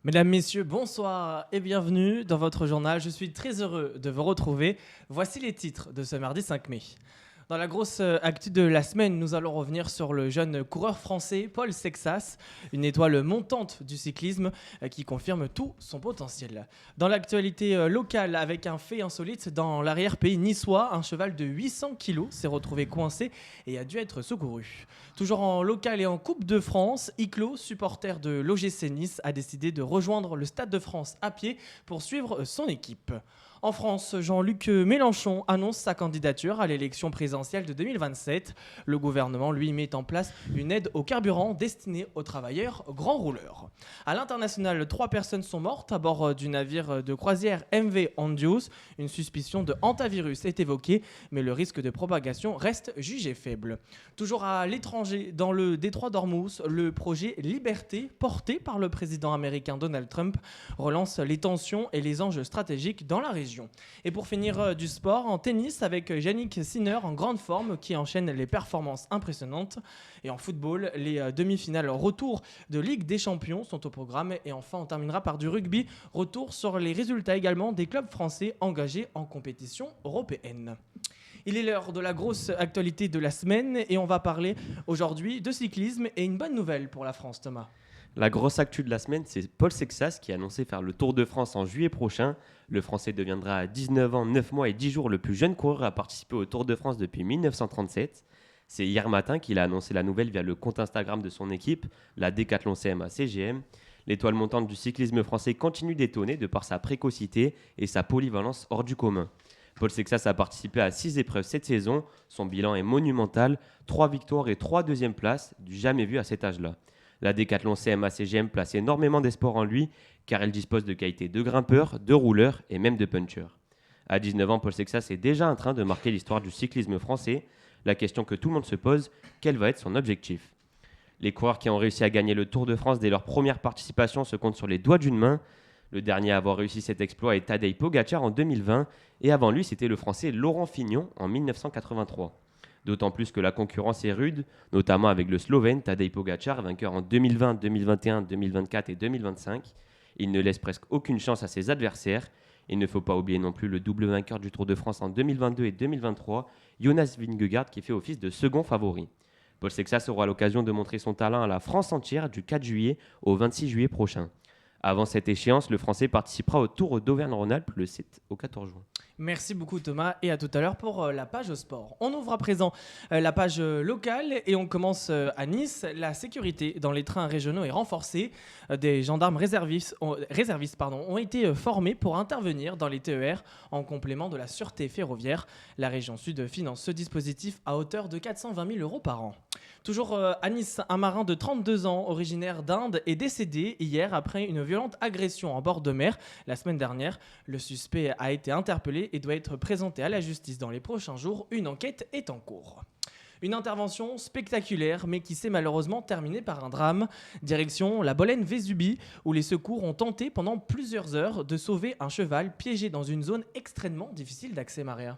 Mesdames, Messieurs, bonsoir et bienvenue dans votre journal. Je suis très heureux de vous retrouver. Voici les titres de ce mardi 5 mai. Dans la grosse actu de la semaine, nous allons revenir sur le jeune coureur français Paul Sexas, une étoile montante du cyclisme qui confirme tout son potentiel. Dans l'actualité locale, avec un fait insolite, dans l'arrière-pays niçois, un cheval de 800 kg s'est retrouvé coincé et a dû être secouru. Toujours en local et en Coupe de France, Iclo, supporter de l'OGC Nice, a décidé de rejoindre le Stade de France à pied pour suivre son équipe. En France, Jean-Luc Mélenchon annonce sa candidature à l'élection présidentielle de 2027. Le gouvernement, lui, met en place une aide au carburant destinée aux travailleurs grands rouleurs. À l'international, 3 personnes sont mortes à bord du navire de croisière MV Ondius. Une suspicion de hantavirus est évoquée, mais le risque de propagation reste jugé faible. Toujours à l'étranger, dans le détroit d'Ormuz, le projet Liberté, porté par le président américain Donald Trump, relance les tensions et les enjeux stratégiques dans la région. Et pour finir du sport, en tennis avec Yannick Sinner en grande forme qui enchaîne les performances impressionnantes. Et en football, les demi-finales retour de Ligue des Champions sont au programme. Et enfin, on terminera par du rugby. Retour sur les résultats également des clubs français engagés en compétition européenne. Il est l'heure de la grosse actualité de la semaine et on va parler aujourd'hui de cyclisme et une bonne nouvelle pour la France, Thomas. La grosse actu de la semaine, c'est Paul Sexas qui a annoncé faire le Tour de France en juillet prochain. Le Français deviendra à 19 ans, 9 mois et 10 jours le plus jeune coureur à participer au Tour de France depuis 1937. C'est hier matin qu'il a annoncé la nouvelle via le compte Instagram de son équipe, la Décathlon CMA CGM. L'étoile montante du cyclisme français continue d'étonner de par sa précocité et sa polyvalence hors du commun. Paul Sexas a participé à 6 épreuves cette saison. Son bilan est monumental, 3 victoires et 3 deuxièmes places, du jamais vu à cet âge-là. La Décathlon CMA CGM place énormément d'espoir en lui car elle dispose de qualités de grimpeur, de rouleur et même de puncher. À 19 ans, Paul Sexas est déjà en train de marquer l'histoire du cyclisme français. La question que tout le monde se pose, quel va être son objectif ? Les coureurs qui ont réussi à gagner le Tour de France dès leur première participation se comptent sur les doigts d'une main. Le dernier à avoir réussi cet exploit est Tadej Pogačar en 2020 et avant lui c'était le Français Laurent Fignon en 1983. D'autant plus que la concurrence est rude, notamment avec le Slovène Tadej Pogačar, vainqueur en 2020, 2021, 2024 et 2025. Il ne laisse presque aucune chance à ses adversaires. Il ne faut pas oublier non plus le double vainqueur du Tour de France en 2022 et 2023, Jonas Vingegaard, qui fait office de second favori. Paul Sexas aura l'occasion de montrer son talent à la France entière du 4 juillet au 26 juillet prochain. Avant cette échéance, le Français participera au Tour d'Auvergne-Rhône-Alpes le 7 au 14 juin. Merci beaucoup Thomas et à tout à l'heure pour la page sport. On ouvre à présent la page locale et on commence à Nice. La sécurité dans les trains régionaux est renforcée. Des gendarmes réservistes ont été formés pour intervenir dans les TER en complément de la sûreté ferroviaire. La région Sud finance ce dispositif à hauteur de 420 000 € par an. Toujours à Nice, un marin de 32 ans originaire d'Inde est décédé hier après une violente agression en bord de mer la semaine dernière. Le suspect a été interpellé et doit être présenté à la justice dans les prochains jours. Une enquête est en cours. Une intervention spectaculaire, mais qui s'est malheureusement terminée par un drame. Direction la Bolène Vésubie, où les secours ont tenté pendant plusieurs heures de sauver un cheval piégé dans une zone extrêmement difficile d'accès, Maria.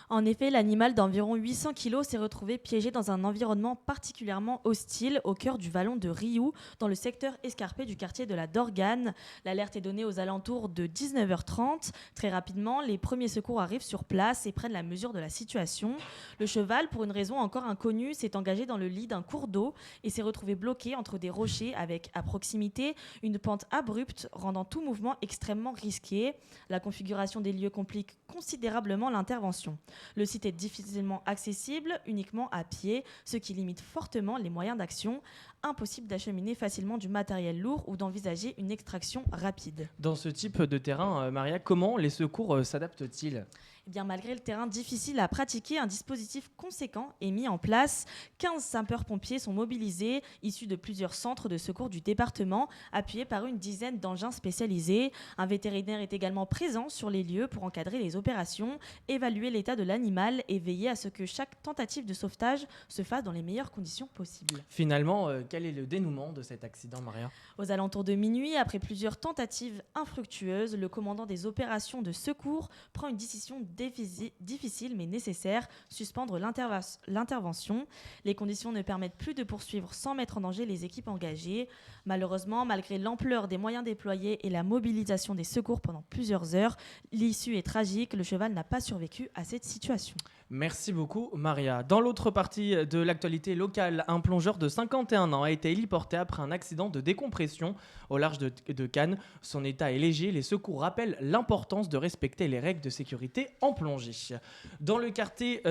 En effet, l'animal d'environ 800 kg s'est retrouvé piégé dans un environnement particulièrement hostile au cœur du vallon de Rioux, dans le secteur escarpé du quartier de la Dorgane. L'alerte est donnée aux alentours de 19h30. Très rapidement, les premiers secours arrivent sur place et prennent la mesure de la situation. Le cheval, pour une raison encore inconnue, s'est engagé dans le lit d'un cours d'eau et s'est retrouvé bloqué entre des rochers avec, à proximité, une pente abrupte rendant tout mouvement extrêmement risqué. La configuration des lieux complique considérablement l'intervention. Le site est difficilement accessible, uniquement à pied, ce qui limite fortement les moyens d'action. Impossible d'acheminer facilement du matériel lourd ou d'envisager une extraction rapide. Dans ce type de terrain, Maria, comment les secours s'adaptent-ils ? Eh bien, malgré le terrain difficile à pratiquer, un dispositif conséquent est mis en place. 15 sapeurs-pompiers sont mobilisés, issus de plusieurs centres de secours du département, appuyés par une dizaine d'engins spécialisés. Un vétérinaire est également présent sur les lieux pour encadrer les opérations, évaluer l'état de l'animal et veiller à ce que chaque tentative de sauvetage se fasse dans les meilleures conditions possibles. Finalement, quel est le dénouement de cet accident, Maria ? Aux alentours de minuit, après plusieurs tentatives infructueuses, le commandant des opérations de secours prend une décision difficile mais nécessaire, suspendre l'intervention. Les conditions ne permettent plus de poursuivre sans mettre en danger les équipes engagées. Malheureusement, malgré l'ampleur des moyens déployés et la mobilisation des secours pendant plusieurs heures, l'issue est tragique. Le cheval n'a pas survécu à cette situation. Merci beaucoup, Maria. Dans l'autre partie de l'actualité locale, un plongeur de 51 ans a été héliporté après un accident de décompression au large de Cannes. Son état est léger. Les secours rappellent l'importance de respecter les règles de sécurité en plongée. Dans le quartier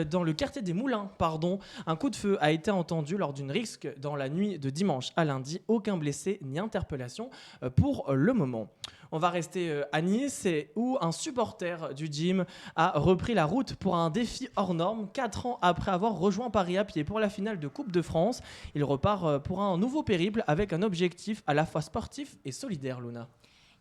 des Moulins, un coup de feu a été entendu lors d'une rixe dans la nuit de dimanche à lundi. Aucun blessé ni interpellation pour le moment. On va rester à Nice où un supporter du gym a repris la route pour un défi hors norme 4 ans après avoir rejoint Paris à pied pour la finale de Coupe de France. Il repart pour un nouveau périple avec un objectif à la fois sportif et solidaire, Luna.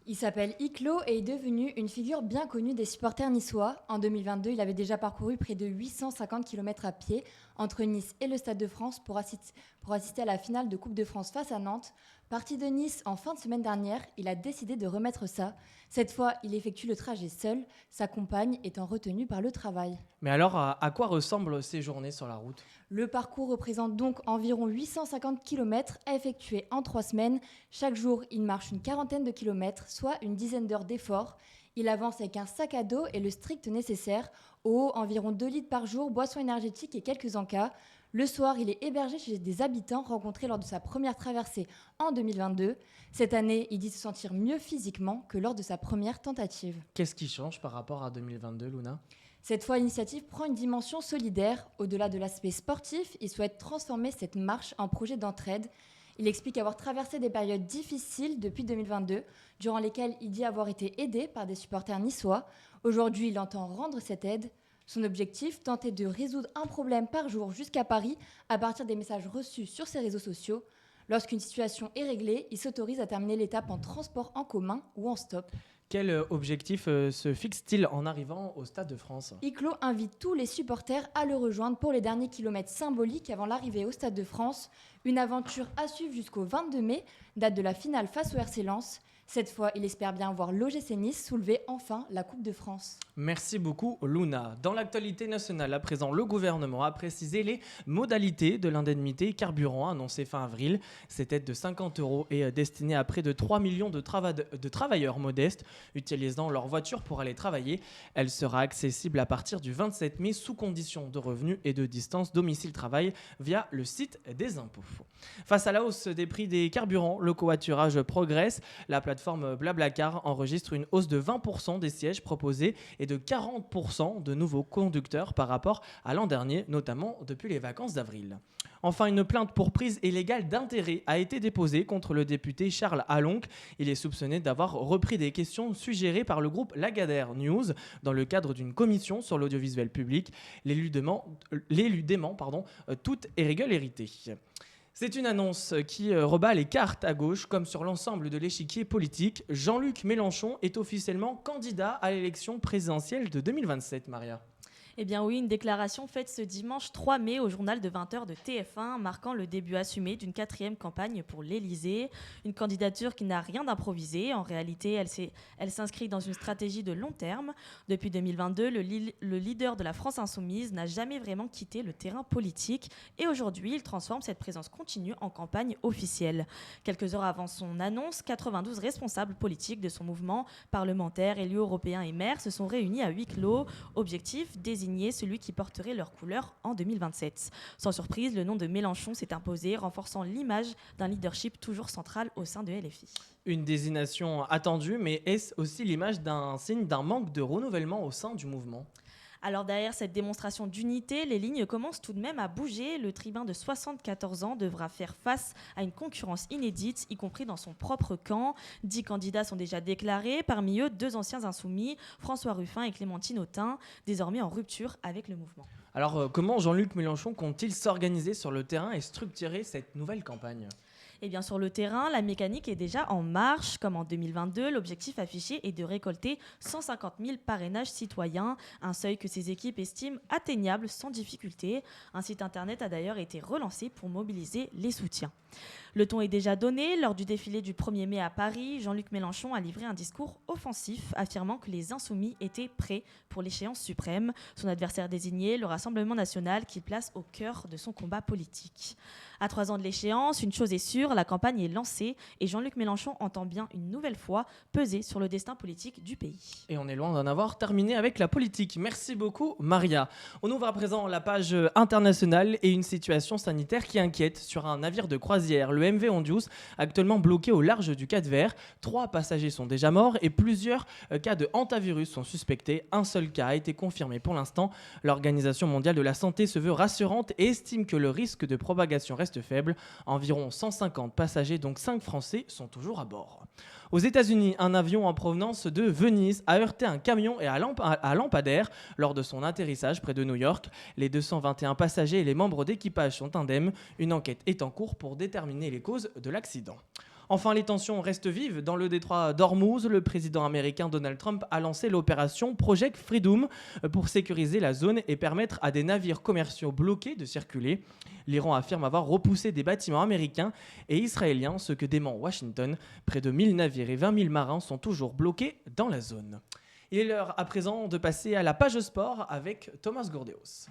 Il s'appelle Iclo et est devenu une figure bien connue des supporters niçois. En 2022, il avait déjà parcouru près de 850 km à pied entre Nice et le Stade de France pour assister à la finale de Coupe de France face à Nantes. Parti de Nice en fin de semaine dernière, il a décidé de remettre ça. Cette fois, il effectue le trajet seul, sa compagne étant retenue par le travail. Mais alors, à quoi ressemblent ces journées sur la route ? Le parcours représente donc environ 850 km à effectuer en 3 semaines. Chaque jour, il marche une quarantaine de kilomètres, soit une dizaine d'heures d'effort. Il avance avec un sac à dos et le strict nécessaire. Eau, environ 2 litres par jour, boissons énergétiques et quelques encas. Le soir, il est hébergé chez des habitants rencontrés lors de sa première traversée en 2022. Cette année, il dit se sentir mieux physiquement que lors de sa première tentative. Qu'est-ce qui change par rapport à 2022, Luna ? Cette fois, l'initiative prend une dimension solidaire. Au-delà de l'aspect sportif, il souhaite transformer cette marche en projet d'entraide. Il explique avoir traversé des périodes difficiles depuis 2022, durant lesquelles il dit avoir été aidé par des supporters niçois. Aujourd'hui, il entend rendre cette aide. Son objectif, tenter de résoudre un problème par jour jusqu'à Paris à partir des messages reçus sur ses réseaux sociaux. Lorsqu'une situation est réglée, il s'autorise à terminer l'étape en transport en commun ou en stop. Quel objectif se fixe-t-il en arrivant au Stade de France ? Iclo invite tous les supporters à le rejoindre pour les derniers kilomètres symboliques avant l'arrivée au Stade de France. Une aventure à suivre jusqu'au 22 mai, date de la finale face au RC Lens. Cette fois, il espère bien voir l'OGC Nice soulever enfin la Coupe de France. Merci beaucoup, Luna. Dans l'actualité nationale, à présent, le gouvernement a précisé les modalités de l'indemnité carburant annoncée fin avril. Cette aide de 50 € est destinée à près de 3 millions de travailleurs modestes utilisant leur voiture pour aller travailler. Elle sera accessible à partir du 27 mai sous condition de revenus et de distance domicile-travail via le site des impôts. Face à la hausse des prix des carburants, le covoiturage progresse. La plateforme Blablacar enregistre une hausse de 20% des sièges proposés et de 40% de nouveaux conducteurs par rapport à l'an dernier, notamment depuis les vacances d'avril. Enfin, une plainte pour prise illégale d'intérêt a été déposée contre le député Charles Alonc. Il est soupçonné d'avoir repris des questions suggérées par le groupe Lagardère News dans le cadre d'une commission sur l'audiovisuel public. L'élu dément toute irrégularité. C'est une annonce qui rebat les cartes à gauche, comme sur l'ensemble de l'échiquier politique. Jean-Luc Mélenchon est officiellement candidat à l'élection présidentielle de 2027, Maria. Eh bien oui, une déclaration faite ce dimanche 3 mai au journal de 20h de TF1, marquant le début assumé d'une 4e campagne pour l'Élysée. Une candidature qui n'a rien d'improvisé. En réalité, elle s'inscrit dans une stratégie de long terme. Depuis 2022, le leader de la France insoumise n'a jamais vraiment quitté le terrain politique. Et aujourd'hui, il transforme cette présence continue en campagne officielle. Quelques heures avant son annonce, 92 responsables politiques de son mouvement, parlementaires, élus européens et maires, se sont réunis à huis clos. Objectif, désigner celui qui porterait leur couleur en 2027. Sans surprise, le nom de Mélenchon s'est imposé, renforçant l'image d'un leadership toujours central au sein de LFI. Une désignation attendue, mais est-ce aussi l'image d'un signe d'un manque de renouvellement au sein du mouvement ? Alors derrière cette démonstration d'unité, les lignes commencent tout de même à bouger. Le tribun de 74 ans devra faire face à une concurrence inédite, y compris dans son propre camp. 10 candidats sont déjà déclarés, parmi eux 2 anciens insoumis, François Ruffin et Clémentine Autain, désormais en rupture avec le mouvement. Alors comment Jean-Luc Mélenchon compte-t-il s'organiser sur le terrain et structurer cette nouvelle campagne ? Et bien sur le terrain, la mécanique est déjà en marche. Comme en 2022, l'objectif affiché est de récolter 150 000 parrainages citoyens, un seuil que ces équipes estiment atteignable sans difficulté. Un site internet a d'ailleurs été relancé pour mobiliser les soutiens. Le ton est déjà donné. Lors du défilé du 1er mai à Paris, Jean-Luc Mélenchon a livré un discours offensif, affirmant que les Insoumis étaient prêts pour l'échéance suprême. Son adversaire désigné, le Rassemblement national, qu'il place au cœur de son combat politique. À 3 ans de l'échéance, une chose est sûre, la campagne est lancée et Jean-Luc Mélenchon entend bien une nouvelle fois peser sur le destin politique du pays. Et on est loin d'en avoir terminé avec la politique. Merci beaucoup, Maria. On ouvre à présent la page internationale et une situation sanitaire qui inquiète sur un navire de croisière, le MV Hondius, actuellement bloqué au large du Cap-Vert. 3 passagers sont déjà morts et plusieurs cas de hantavirus sont suspectés. Un seul cas a été confirmé pour l'instant. L'Organisation mondiale de la santé se veut rassurante et estime que le risque de propagation reste faible. Environ 150 passagers, donc 5 Français, sont toujours à bord. Aux États-Unis, un avion en provenance de Venise a heurté un camion et un lampadaire lors de son atterrissage près de New York. Les 221 passagers et les membres d'équipage sont indemnes. Une enquête est en cours pour déterminer les causes de l'accident. Enfin, les tensions restent vives. Dans le détroit d'Ormuz, le président américain Donald Trump a lancé l'opération Project Freedom pour sécuriser la zone et permettre à des navires commerciaux bloqués de circuler. L'Iran affirme avoir repoussé des bâtiments américains et israéliens, ce que dément Washington. Près de 1000 navires et 20 000 marins sont toujours bloqués dans la zone. Il est l'heure à présent de passer à la page sport avec Thomas Gourdeos.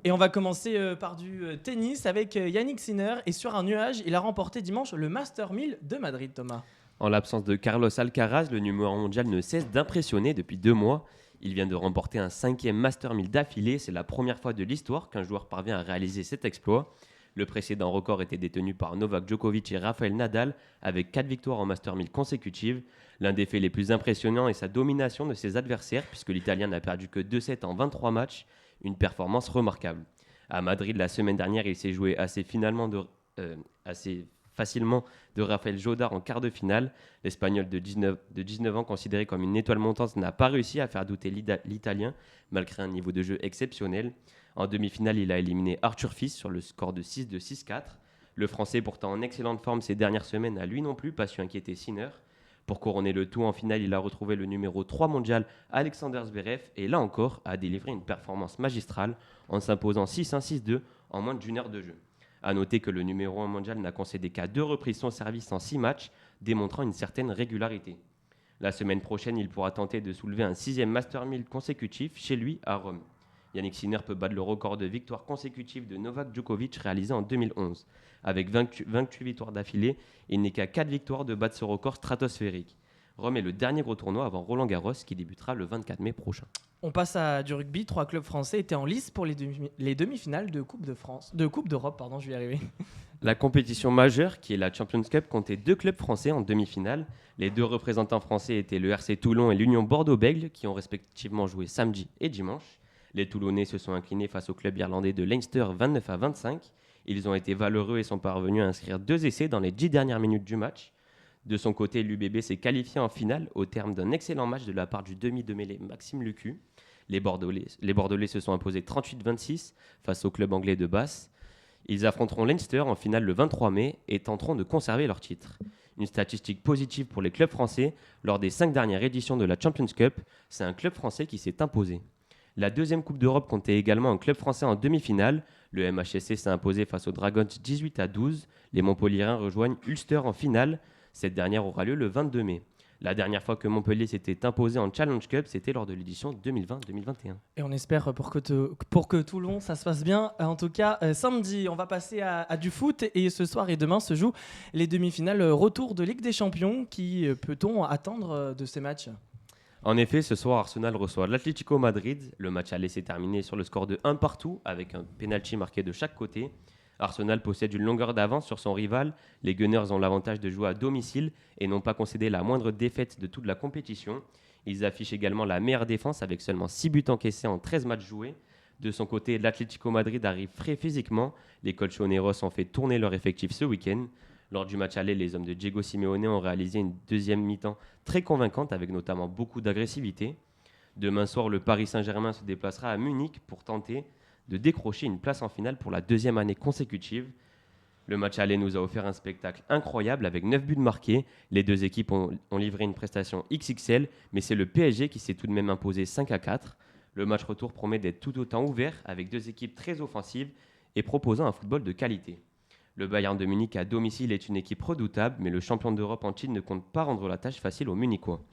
Et on va commencer par du tennis avec Yannick Sinner. Et sur un nuage, il a remporté dimanche le Master 1000 de Madrid, Thomas. En l'absence de Carlos Alcaraz, le numéro 1 mondial ne cesse d'impressionner depuis 2 mois. Il vient de remporter un 5e Master 1000 d'affilée. C'est la première fois de l'histoire qu'un joueur parvient à réaliser cet exploit. Le précédent record était détenu par Novak Djokovic et Rafael Nadal avec 4 victoires en Master 1000 consécutives. L'un des faits les plus impressionnants est sa domination de ses adversaires puisque l'Italien n'a perdu que 2 sets en 23 matchs. Une performance remarquable. À Madrid, la semaine dernière, il s'est joué assez facilement de Rafael Jodar en quart de finale. L'Espagnol de 19 ans, considéré comme une étoile montante, n'a pas réussi à faire douter l'Italien, malgré un niveau de jeu exceptionnel. En demi-finale, il a éliminé Arthur Fils sur le score de 6-2, 6-4. Le Français, pourtant en excellente forme ces dernières semaines, n'a lui non plus pas su inquiéter Sinner. Pour couronner le tout, en finale, il a retrouvé le numéro 3 mondial Alexander Zverev et là encore a délivré une performance magistrale en s'imposant 6-1, 6-2 en moins d'une heure de jeu. A noter que le numéro 1 mondial n'a concédé qu'à 2 reprises son service en 6 matchs, démontrant une certaine régularité. La semaine prochaine, il pourra tenter de soulever un 6e Master 1000 consécutif chez lui à Rome. Yannick Sinner peut battre le record de victoires consécutives de Novak Djokovic réalisé en 2011. Avec 28 victoires d'affilée, il n'est qu'à 4 victoires de battre ce record stratosphérique. Rome est le dernier gros tournoi avant Roland Garros qui débutera le 24 mai prochain. On passe à du rugby. 3 clubs français étaient en lice pour les demi-finales de Coupe d'Europe, je vais y arriver. La compétition majeure, qui est la Champions Cup, comptait 2 clubs français en demi-finale. Les 2 représentants français étaient le RC Toulon et l'Union Bordeaux-Bègles, qui ont respectivement joué samedi et dimanche. Les Toulonnais se sont inclinés face au club irlandais de Leinster 29-25. Ils ont été valeureux et sont parvenus à inscrire 2 essais dans les 10 dernières minutes du match. De son côté, l'UBB s'est qualifié en finale au terme d'un excellent match de la part du demi de mêlée Maxime Lucu. Les Bordelais se sont imposés 38-26 face au club anglais de Bath. Ils affronteront Leinster en finale le 23 mai et tenteront de conserver leur titre. Une statistique positive pour les clubs français, lors des 5 dernières éditions de la Champions Cup, c'est un club français qui s'est imposé. La 2e Coupe d'Europe comptait également un club français en demi-finale. Le MHSC s'est imposé face aux Dragons 18-12. Les Montpelliérains rejoignent Ulster en finale. Cette dernière aura lieu le 22 mai. La dernière fois que Montpellier s'était imposé en Challenge Cup, c'était lors de l'édition 2020-2021. Et on espère pour que Toulon, ça se passe bien. En tout cas, samedi, on va passer à du foot. Et ce soir et demain se jouent les demi-finales retour de Ligue des Champions. Qui peut-on attendre de ces matchs ? En effet, ce soir, Arsenal reçoit l'Atlético Madrid. Le match allait s'est terminé sur le score de 1 partout, avec un penalty marqué de chaque côté. Arsenal possède une longueur d'avance sur son rival. Les Gunners ont l'avantage de jouer à domicile et n'ont pas concédé la moindre défaite de toute la compétition. Ils affichent également la meilleure défense avec seulement 6 buts encaissés en 13 matchs joués. De son côté, l'Atlético Madrid arrive frais physiquement. Les colchoneros ont fait tourner leur effectif ce week-end. Lors du match aller, les hommes de Diego Simeone ont réalisé une deuxième mi-temps très convaincante avec notamment beaucoup d'agressivité. Demain soir, le Paris Saint-Germain se déplacera à Munich pour tenter de décrocher une place en finale pour la 2e année consécutive. Le match aller nous a offert un spectacle incroyable avec 9 buts marqués. Les deux équipes ont livré une prestation XXL, mais c'est le PSG qui s'est tout de même imposé 5-4. Le match retour promet d'être tout autant ouvert avec deux équipes très offensives et proposant un football de qualité. Le Bayern de Munich à domicile est une équipe redoutable, mais le champion d'Europe en titre ne compte pas rendre la tâche facile aux Munichois.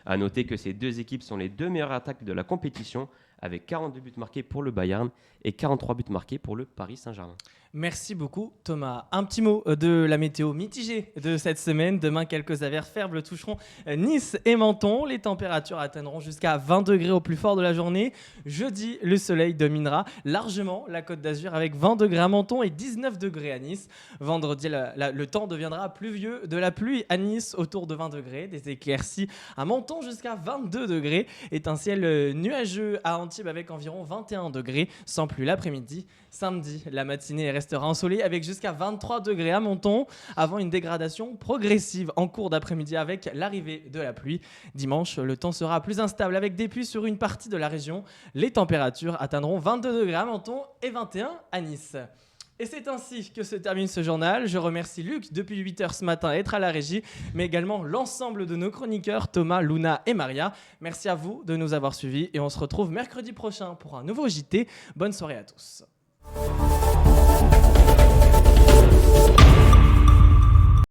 A noter que ces deux équipes sont les deux meilleures attaques de la compétition, avec 42 buts marqués pour le Bayern et 43 buts marqués pour le Paris Saint-Germain. Merci beaucoup Thomas. Un petit mot de la météo mitigée de cette semaine. Demain, quelques averses faibles toucheront Nice et Menton. Les températures atteindront jusqu'à 20 degrés au plus fort de la journée. Jeudi, le soleil dominera largement la Côte d'Azur avec 20 degrés à Menton et 19 degrés à Nice. Vendredi, le temps deviendra pluvieux, de la pluie à Nice autour de 20 degrés, des éclaircies à Menton jusqu'à 22 degrés et un ciel nuageux à Antibes avec environ 21 degrés, sans pluie l'après-midi. Samedi, la matinée restera ensoleillée avec jusqu'à 23 degrés à Menton, avant une dégradation progressive en cours d'après-midi avec l'arrivée de la pluie. Dimanche, le temps sera plus instable avec des pluies sur une partie de la région. Les températures atteindront 22 degrés à Menton et 21 à Nice. Et c'est ainsi que se termine ce journal. Je remercie Luc depuis 8h ce matin d'être à la régie, mais également l'ensemble de nos chroniqueurs, Thomas, Luna et Maria. Merci à vous de nous avoir suivis et on se retrouve mercredi prochain pour un nouveau JT. Bonne soirée à tous.